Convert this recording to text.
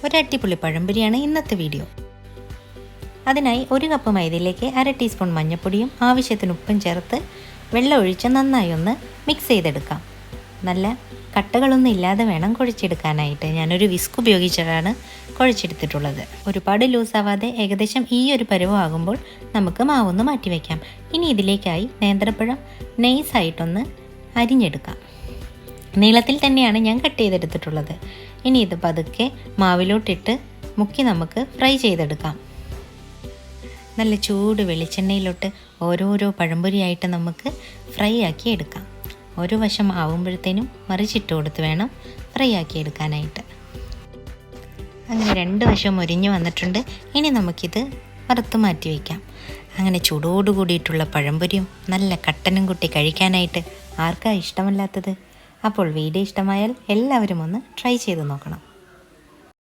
ഒരു അടിപൊളി പഴംപൊരിയാണ് ഇന്നത്തെ വീഡിയോ. അതിനായി 1 കപ്പ് മൈദയിലേക്ക് 1/2 ടീസ്പൂൺ മഞ്ഞൾപ്പൊടിയും ആവശ്യത്തിന് ഉപ്പും ചേർത്ത് വെള്ളം ഒഴിച്ച് നന്നായി ഒന്ന് മിക്സ് ചെയ്തെടുക്കാം. നല്ല കട്ടകളൊന്നും ഇല്ലാതെ വേണം കുഴച്ചെടുക്കാനായിട്ട്. ഞാനൊരു വിസ്ക് ഉപയോഗിച്ചിട്ടാണ് കുഴച്ചെടുത്തിട്ടുള്ളത്. ഒരുപാട് ലൂസാവാതെ ഏകദേശം ഈ ഒരു പരുവമാകുമ്പോൾ നമുക്ക് മാവൊന്ന് മാറ്റി വയ്ക്കാം. ഇനി ഇതിലേക്കായി നേന്ത്രപ്പഴം നൈസായിട്ടൊന്ന് അരിഞ്ഞെടുക്കാം. നീളത്തിൽ തന്നെയാണ് ഞാൻ കട്ട് ചെയ്തെടുത്തിട്ടുള്ളത്. ഇനി ഇത് പതുക്കെ മാവിലോട്ടിട്ട് മുക്കി നമുക്ക് ഫ്രൈ ചെയ്തെടുക്കാം. നല്ല ചൂട് വെളിച്ചെണ്ണയിലോട്ട് ഓരോരോ പഴംപൊരിയായിട്ട് നമുക്ക് ഫ്രൈ ആക്കി എടുക്കാം. ഒരു വശം ആവുമ്പോഴത്തേനും മറിച്ചിട്ട് കൊടുത്ത് വേണം ഫ്രൈ ആക്കി എടുക്കാനായിട്ട്. അങ്ങനെ 2 വശം മൊരിഞ്ഞ് വന്നിട്ടുണ്ട്. ഇനി നമുക്കിത് വറുത്ത് മാറ്റി വയ്ക്കാം. അങ്ങനെ ചൂടോട് കൂടിയിട്ടുള്ള പഴംപൊരിയും നല്ല കട്ടനും കൂട്ടി കഴിക്കാനായിട്ട് ആർക്കാ ഇഷ്ടമല്ലാത്തത്? അപ്പോൾ വീഡിയോ ഇഷ്ടമായാൽ എല്ലാവരും ഒന്ന് ട്രൈ ചെയ്ത് നോക്കണം.